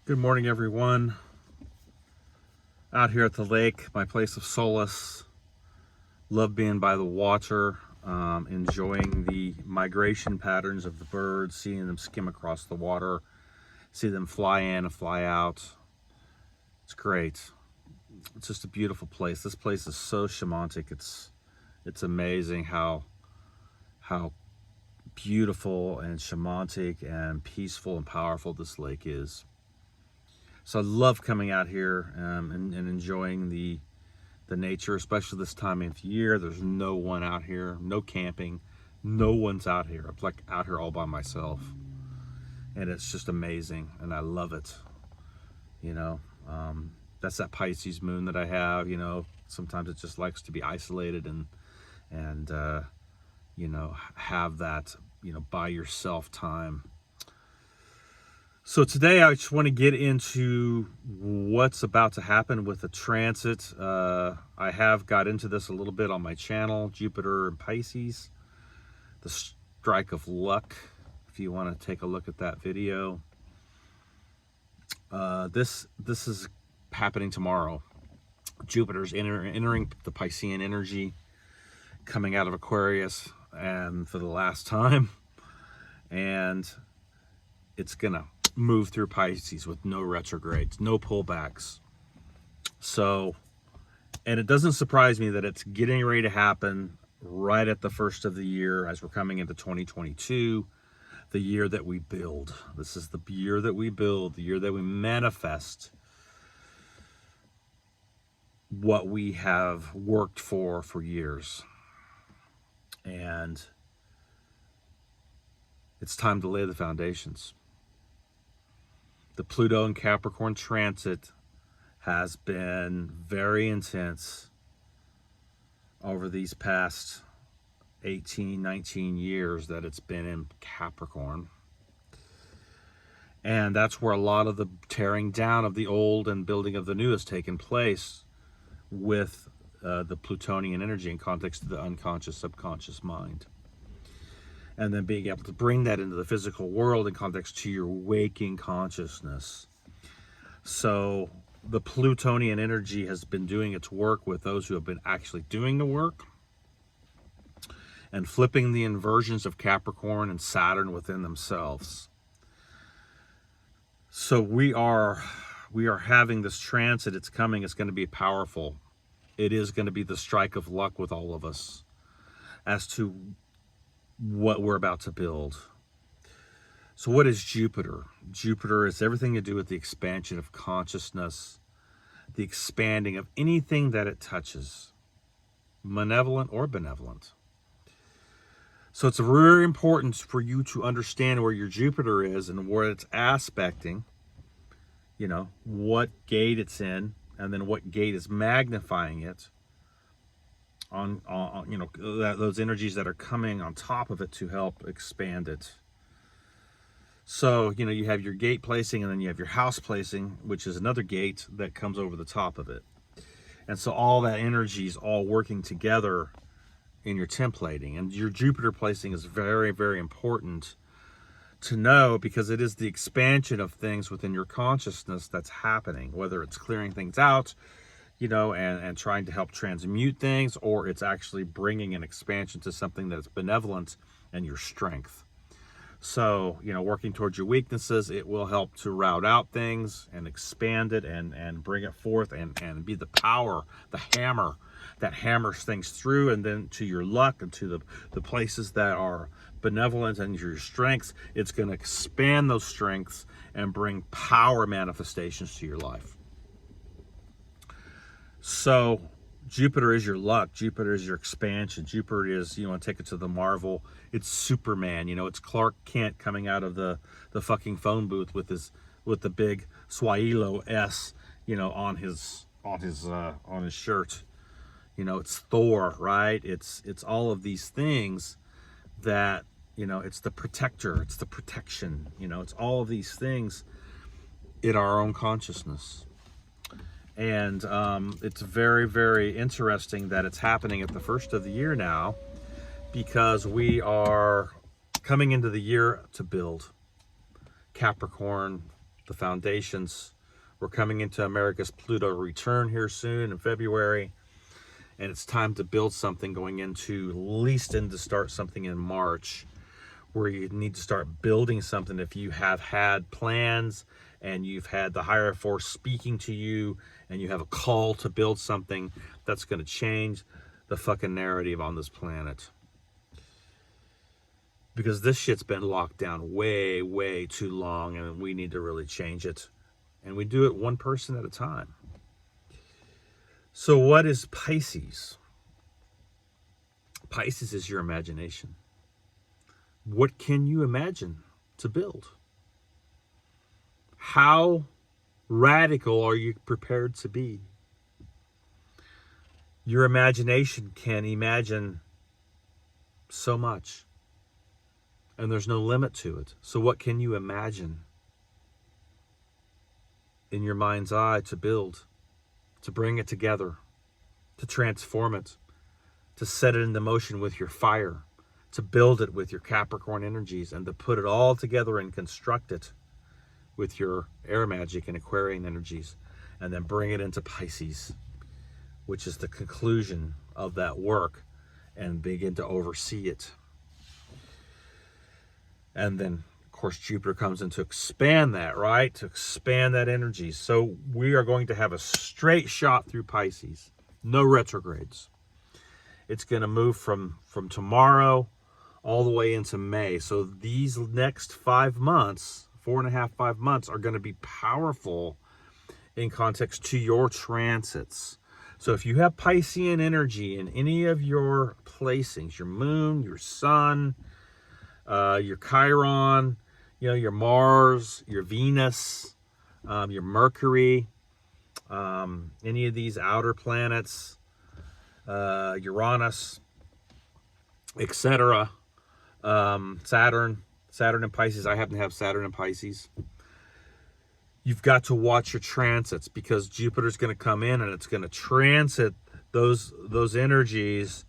Good morning, everyone. Out here at the lake, my place of solace. Love being by the water, enjoying the migration patterns of the birds, seeing them skim across the water, see them fly in and fly out. It's great. It's just a beautiful place. This place is so shamanic. It's amazing how beautiful and shamanic and peaceful and powerful this lake is. So I love coming out here and enjoying the nature, especially this time of year. There's no one out here, no camping, no one's out here. I'm like out here all by myself, and it's just amazing, and I love it. You know, that's that Pisces moon that I have. You know, sometimes it just likes to be isolated and you know, have that by yourself time. So today I just want to get into what's about to happen with the transit. I have got into this a little bit on my channel, Jupiter and Pisces, the strike of luck, if you want to take a look at that video. This is happening tomorrow. Jupiter's entering the Piscean energy, coming out of Aquarius, and for the last time, and it's gonna move through Pisces with no retrogrades, no pullbacks. So, and it doesn't surprise me that it's getting ready to happen right at the first of the year as we're coming into 2022, the year that we build. This is the year that we build, the year that we manifest what we have worked for years. And it's time to lay the foundations. The Pluto and Capricorn transit has been very intense over these past 18, 19 years that it's been in Capricorn. And that's where a lot of the tearing down of the old and building of the new has taken place with the Plutonian energy in context to the unconscious, subconscious mind. And then being able to bring that into the physical world in context to your waking consciousness. So the Plutonian energy has been doing its work with those who have been actually doing the work and flipping the inversions of Capricorn and Saturn within themselves. So we are having this transit. It's coming. It's going to be powerful. It is going to be the strike of luck with all of us as to what we're about to build. So what is Jupiter? Jupiter is everything to do with the expansion of consciousness, the expanding of anything that it touches, malevolent or benevolent. So it's very important for you to understand where your Jupiter is and where it's aspecting, you know, what gate it's in, and then what gate is magnifying it on you know, those energies that are coming on top of it to help expand it. So, you know, you have your gate placing, and then you have your house placing, which is another gate that comes over the top of it. And so all that energy is all working together in your templating. And your Jupiter placing is very, very important to know, because it is the expansion of things within your consciousness that's happening, whether it's clearing things out, you know, and trying to help transmute things, or it's actually bringing an expansion to something that's benevolent and your strength. So, you know, working towards your weaknesses, it will help to route out things and expand it and bring it forth and be the power, the hammer that hammers things through, and then to your luck and to the places that are benevolent and your strengths. It's going to expand those strengths and bring power manifestations to your life. So Jupiter is your luck. Jupiter is your expansion. Jupiter is, you want to take it to the Marvel, it's Superman. You know, it's Clark Kent coming out of the fucking phone booth with the big Swahilo S, you know, on his shirt. You know, it's Thor, right? It's all of these things that, you know, it's the protector, it's the protection, you know, it's all of these things in our own consciousness. And it's very, very interesting that it's happening at the first of the year now, because we are coming into the year to build. Capricorn, The foundations. We're coming into America's Pluto return here soon in February. And it's time to build something going into, at least to start something in March, where you need to start building something. If you have had plans and you've had the higher force speaking to you and you have a call to build something, that's going to change the fucking narrative on this planet. Because this shit's been locked down way, way too long, and we need to really change it. And we do it one person at a time. So what is Pisces? Pisces is your imagination. What can you imagine to build? How radical are you prepared to be? Your imagination can imagine so much. And there's no limit to it. So what can you imagine in your mind's eye to build, to bring it together, to transform it, to set it into motion with your fire, to build it with your Capricorn energies, and to put it all together and construct it with your air magic and Aquarian energies, and then bring it into Pisces, which is the conclusion of that work, and begin to oversee it. And then, of course, Jupiter comes in to expand that, right? To expand that energy. So we are going to have a straight shot through Pisces. No retrogrades. It's going to move from tomorrow all the way into May. So these next 5 months, 4.5, 5 months, are going to be powerful in context to your transits. So if you have Piscean energy in any of your placings, your moon, your sun, your Chiron, your Mars, your Venus, your Mercury, any of these outer planets, Uranus, etc., Saturn in Pisces. I happen to have Saturn in Pisces. You've got to watch your transits, because Jupiter's going to come in and it's going to transit those energies.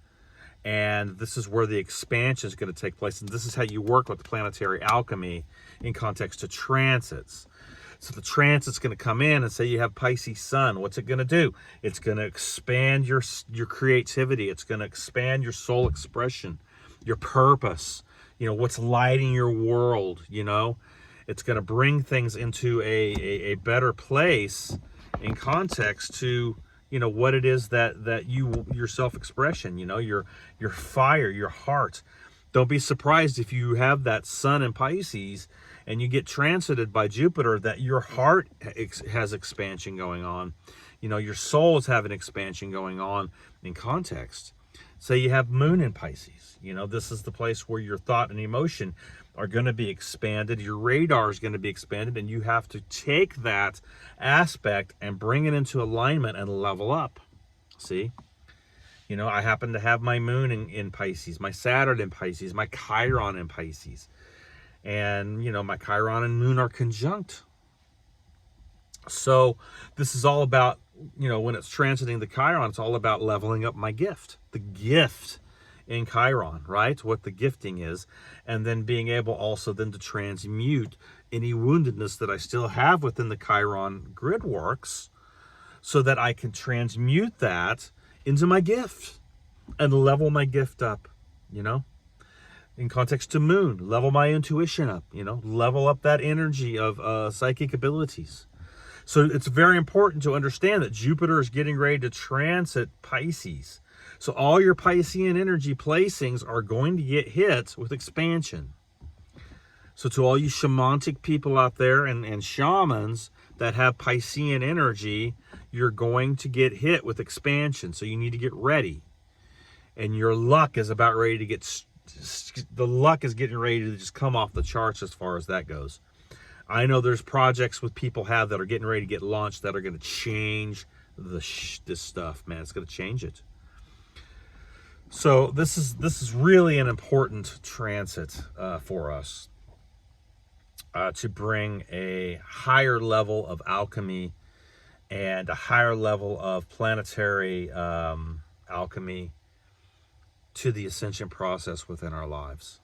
And this is where the expansion is going to take place. And this is how you work with planetary alchemy in context to transits. So the transit's going to come in and say you have Pisces sun. What's it going to do? It's going to expand your creativity. It's going to expand your soul expression, your purpose, what's lighting your world, It's going to bring things into a better place in context to what it is that your self-expression, your fire, your heart. Don't be surprised if you have that sun in Pisces and you get transited by Jupiter, that your heart has expansion going on. Your soul is having expansion going on in context. Say you have moon in Pisces. This is the place where your thought and emotion are going to be expanded. Your radar is going to be expanded, and you have to take that aspect and bring it into alignment and level up. See? I happen to have my moon in Pisces, my Saturn in Pisces, my Chiron in Pisces. And, my Chiron and moon are conjunct. So this is all about, when it's transiting the Chiron, it's all about leveling up my gift. The gift in Chiron, right? What the gifting is. And then being able also then to transmute any woundedness that I still have within the Chiron grid works, so that I can transmute that into my gift and level my gift up, in context to moon, level my intuition up, level up that energy of psychic abilities. So it's very important to understand that Jupiter is getting ready to transit Pisces. So all your Piscean energy placings are going to get hit with expansion. So to all you shamanic people out there and shamans that have Piscean energy, you're going to get hit with expansion. So you need to get ready. And your luck is about ready to getting ready to just come off the charts as far as that goes. I know there's projects with people that are getting ready to get launched that are going to change this stuff, man. It's going to change it. So this is really an important transit for us to bring a higher level of alchemy and a higher level of planetary alchemy to the ascension process within our lives.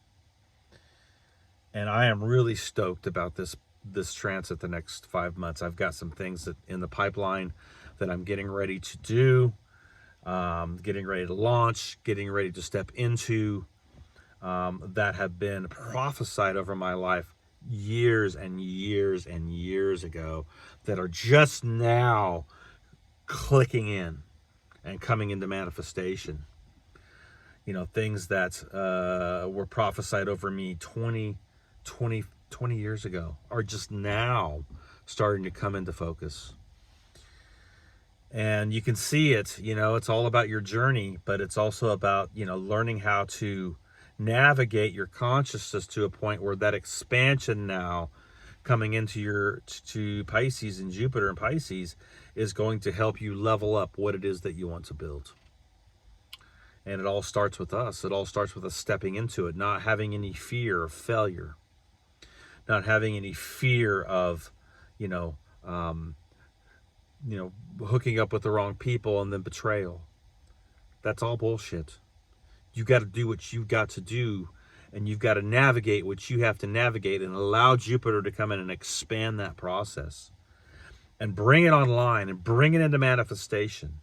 And I am really stoked about this this transit the next 5 months. I've got some things that in the pipeline that I'm getting ready to do, getting ready to launch, getting ready to step into, that have been prophesied over my life years and years and years ago, that are just now clicking in and coming into manifestation. You know, things that were prophesied over me 20 years ago are just now starting to come into focus. And you can see it, you know, it's all about your journey, but it's also about, you know, learning how to navigate your consciousness to a point where that expansion now coming into to Pisces and Jupiter and Pisces is going to help you level up what it is that you want to build. And it all starts with us. It all starts with us stepping into it, not having any fear of failure, not having any fear of, hooking up with the wrong people and then betrayal. That's all bullshit. You got to do what you got to do, and you've got to navigate what you have to navigate, and allow Jupiter to come in and expand that process and bring it online and bring it into manifestation.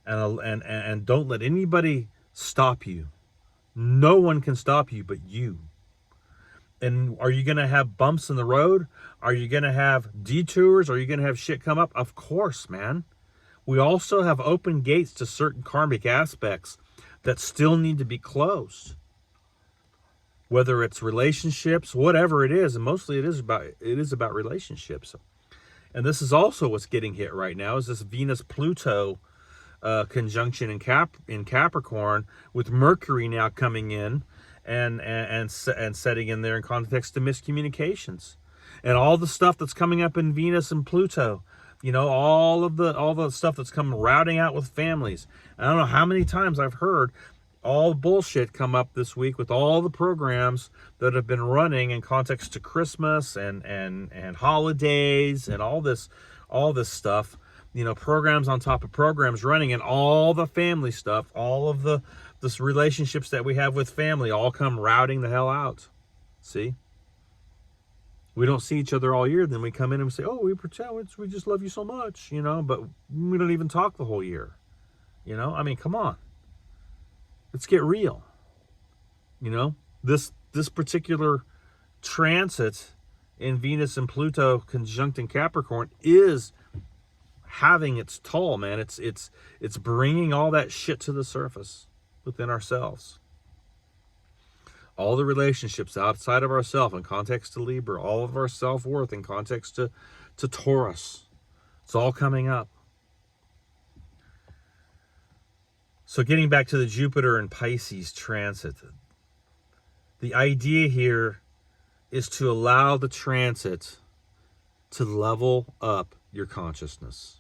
And don't let anybody stop you. No one can stop you but you. And are you going to have bumps in the road? Are you going to have detours? Are you going to have shit come up? Of course, man. We also have open gates to certain karmic aspects that still need to be closed. Whether it's relationships, whatever it is, and mostly it is about relationships. And this is also what's getting hit right now, is this Venus-Pluto conjunction in Capricorn, with Mercury now coming in and setting in there in context to miscommunications and all the stuff that's coming up in Venus and Pluto. You know, all the stuff that's come routing out with families. I don't know how many times I've heard all the bullshit come up this week with all the programs that have been running in context to Christmas and holidays and all this stuff. You know, programs on top of programs running, and all the family stuff, all of this relationships that we have with family all come routing the hell out. See? We don't see each other all year, then we come in and we say, oh, we just love you so much, you know, but we don't even talk the whole year. You know, I mean, come on. Let's get real. You know, this particular transit in Venus and Pluto conjunct in Capricorn is having its toll, man. It's bringing all that shit to the surface within ourselves. All the relationships outside of ourselves in context to Libra, all of our self-worth in context to Taurus. It's all coming up. So getting back to the Jupiter and Pisces transit, the idea here is to allow the transit to level up your consciousness.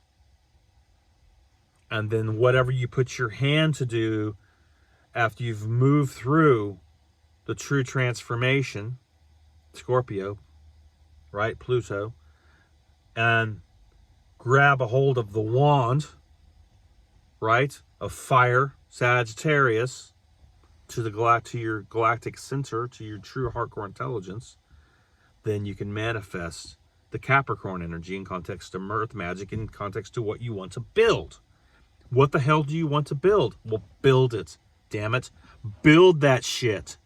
And then whatever you put your hand to do after you've moved through the true transformation, Scorpio, right, Pluto, and grab a hold of the wand, right, of fire, Sagittarius, to your galactic center, to your true hardcore intelligence, then you can manifest the Capricorn energy in context to Earth magic, in context to what you want to build. What the hell do you want to build? Well, build it. Damn it. Build that shit.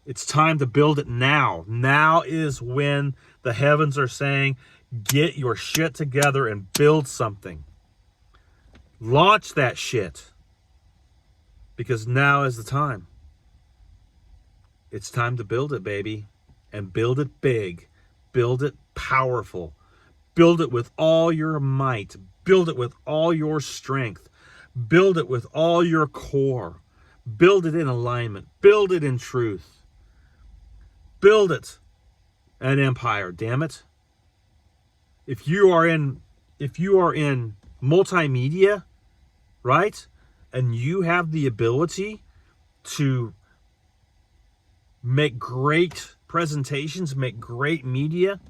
It's time to build it now. Now is when the heavens are saying, get your shit together and build something. Launch that shit. Because now is the time. It's time to build it, baby. And build it big. Build it powerful. Build it with all your might. Build it with all your strength. Build it with all your core. Build it in alignment. Build it in truth. Build it an empire, damn it. If you are in multimedia, right? And you have the ability to make great presentations, make great media,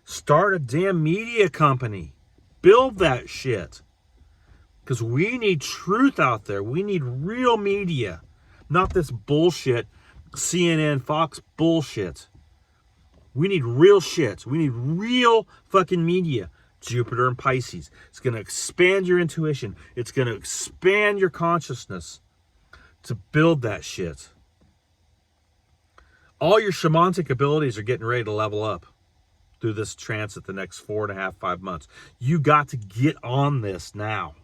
start a damn media company. Build that shit. Because we need truth out there. We need real media. Not this bullshit, CNN, Fox bullshit. We need real shit. We need real fucking media. Jupiter and Pisces. It's going to expand your intuition. It's going to expand your consciousness to build that shit. All your shamanic abilities are getting ready to level up through this transit the next 4.5, 5 months. You got to get on this now.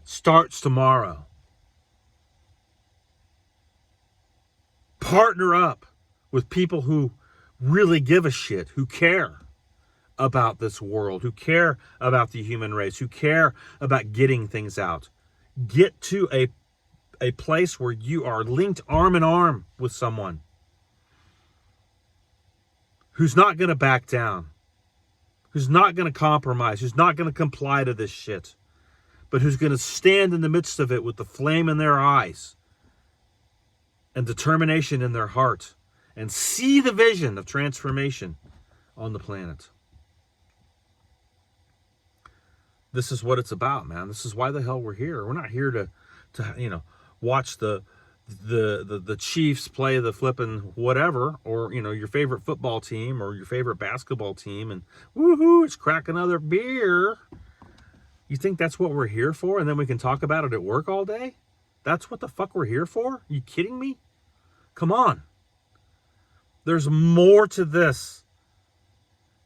Starts tomorrow. Partner up with people who really give a shit, who care about this world, who care about the human race, who care about getting things out. Get to a place where you are linked arm in arm with someone who's not going to back down, who's not going to compromise, who's not going to comply to this shit, but who's going to stand in the midst of it with the flame in their eyes and determination in their heart and see the vision of transformation on the planet. This is what it's about, man. This is why the hell we're here. We're not here to watch the Chiefs play the flipping whatever, or your favorite football team or your favorite basketball team, and woohoo, it's crack another beer. You think that's what we're here for, and then we can talk about it at work all day? That's what the fuck we're here for? Are you kidding me? Come on. There's more to this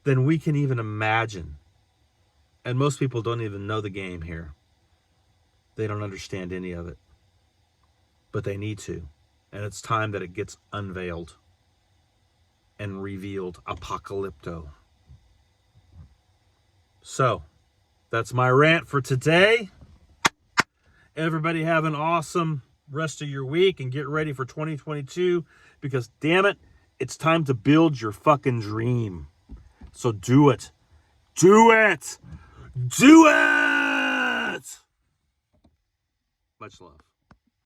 than we can even imagine. And most people don't even know the game here. They don't understand any of it. But they need to. And it's time that it gets unveiled and revealed. Apocalypto. So, that's my rant for today. Everybody have an awesome rest of your week and get ready for 2022, because damn it, it's time to build your fucking dream. So do it. Do it. Do it. Much love.